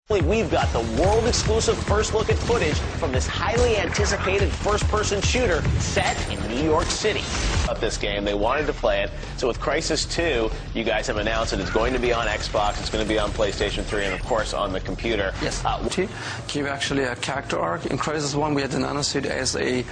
We've got the world-exclusive first look at footage from this highly anticipated first-person shooter set in New York City. About this game, they wanted to play it. So with Crysis 2, you guys have announced that it's going to be on Xbox, it's going to be on PlayStation 3, and of course on the computer. Yes. Give actually a character arc. In Crysis 1, we had the nanosuit as a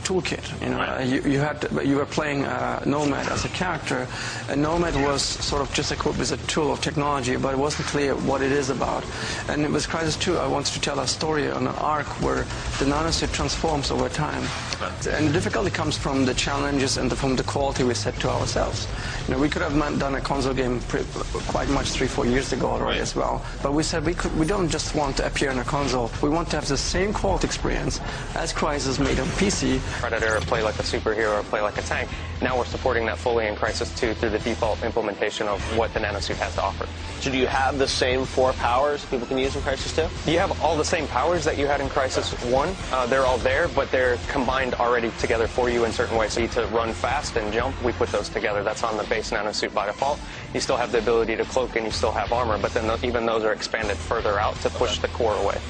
toolkit. You know, right. You were playing Nomad as a character, and Nomad was sort of just equipped with a tool of technology, but it wasn't clear what it is about. And with Crysis 2, I wanted to tell a story on an arc where the nanosuit transforms over time. Okay. And the difficulty comes from the challenges and from the quality we set to ourselves. You know, we could have done a console game quite much 3-4 years ago already, right, as well. But we said we don't just want to appear on a console. We want to have the same quality experience as Crysis made on PC. Predator, play like a superhero, or play like a tank. Now we're supporting that fully in Crysis 2 through the default implementation of what the nanosuit has to offer. So do you have the same 4 powers people can use in Crysis 2? You have all the same powers that you had in Crysis 1. They're all there, but they're combined already together for you in certain ways. So you need to run fast and jump. We put those together. That's on the base nanosuit by default. You still have the ability to cloak and you still have armor, but then even those are expanded further out to push the core away.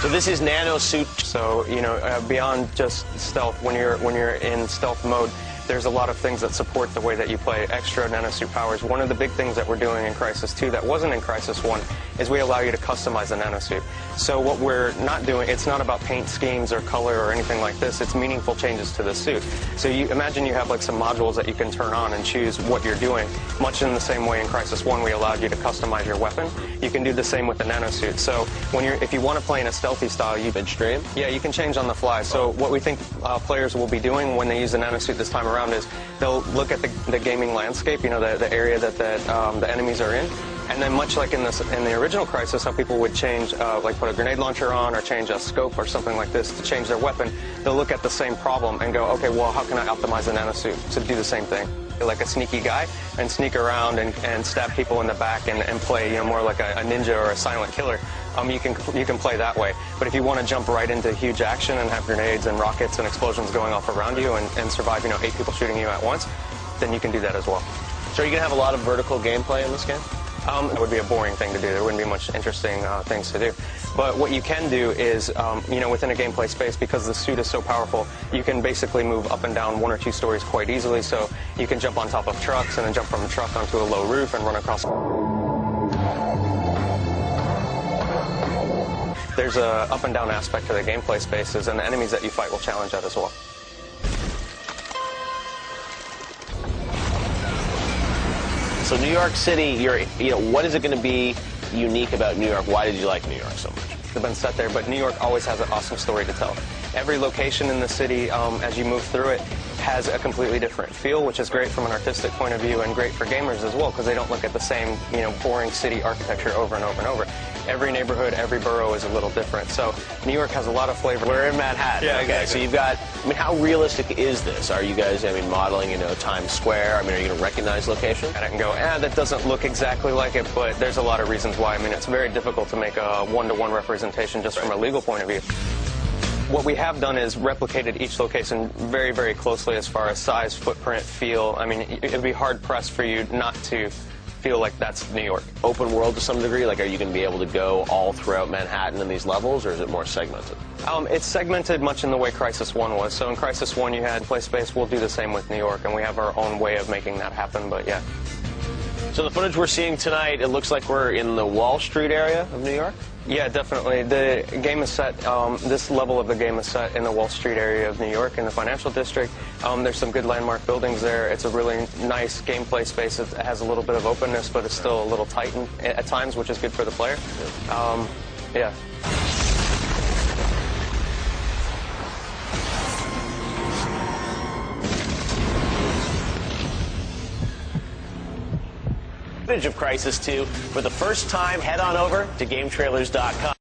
So this is nanosuit. So, you know, beyond just stealth, when you're in stealth mode, there's a lot of things that support the way that you play. Extra nanosuit powers. One of the big things that we're doing in Crysis 2 that wasn't in Crysis 1 is we allow you to customize the nanosuit. So what we're not doing, it's not about paint schemes or color or anything like this. It's meaningful changes to the suit. So you imagine you have like some modules that you can turn on and choose what you're doing. Much in the same way in Crysis 1 we allowed you to customize your weapon. You can do the same with the nanosuit. So if you want to play in a stealthy style, you can stream. Yeah, you can change on the fly. So what we think players will be doing when they use the nanosuit this time around is they'll look at the gaming landscape, you know, the area that the enemies are in, and then much like in the original Crysis, how people would change, like put a grenade launcher on or change a scope or something like this to change their weapon, they'll look at the same problem and go, okay, well, how can I optimize the nanosuit to do the same thing? Like a sneaky guy and sneak around and stab people in the back and play, you know, more like a ninja or a silent killer. You can play that way. But if you want to jump right into huge action and have grenades and rockets and explosions going off around you and survive, you know, 8 people shooting you at once, then you can do that as well. So are you going to have a lot of vertical gameplay in this game? It would be a boring thing to do. There wouldn't be much interesting things to do. But what you can do is, you know, within a gameplay space, because the suit is so powerful, you can basically move up and down 1 or 2 stories quite easily. So you can jump on top of trucks and then jump from a truck onto a low roof and run across. There's a up and down aspect to the gameplay spaces, and the enemies that you fight will challenge that as well. So New York City, you know, what is it going to be unique about New York? Why did you like New York so much? They've been set there, but New York always has an awesome story to tell. Every location in the city, as you move through it, has a completely different feel, which is great from an artistic point of view and great for gamers as well, because they don't look at the same, you know, boring city architecture over and over and over. Every neighborhood, every borough is a little different. So New York has a lot of flavor. We're in Manhattan. Yeah, okay. Exactly. So you've got, I mean, how realistic is this? Are you guys, I mean, modeling, you know, Times Square? I mean, are you going to recognize location? And I can go, that doesn't look exactly like it, but there's a lot of reasons why. I mean, it's very difficult to make a one-to-one representation just from a legal point of view. What we have done is replicated each location very, very closely as far as size, footprint, feel. I mean, it would be hard-pressed for you not to feel like that's New York. Open world to some degree? Like, are you going to be able to go all throughout Manhattan in these levels, or is it more segmented? It's segmented much in the way Crysis 1 was. So in Crysis 1 you had play space. We'll do the same with New York, and we have our own way of making that happen, but yeah. So the footage we're seeing tonight, it looks like we're in the Wall Street area of New York? Yeah, definitely. The game is set, this level of the game is set in the Wall Street area of New York, in the financial district. There's some good landmark buildings there. It's a really nice gameplay space. It has a little bit of openness, but it's still a little tight at times, which is good for the player. Yeah. Footage of Crysis 2 for the first time, head on over to GameTrailers.com.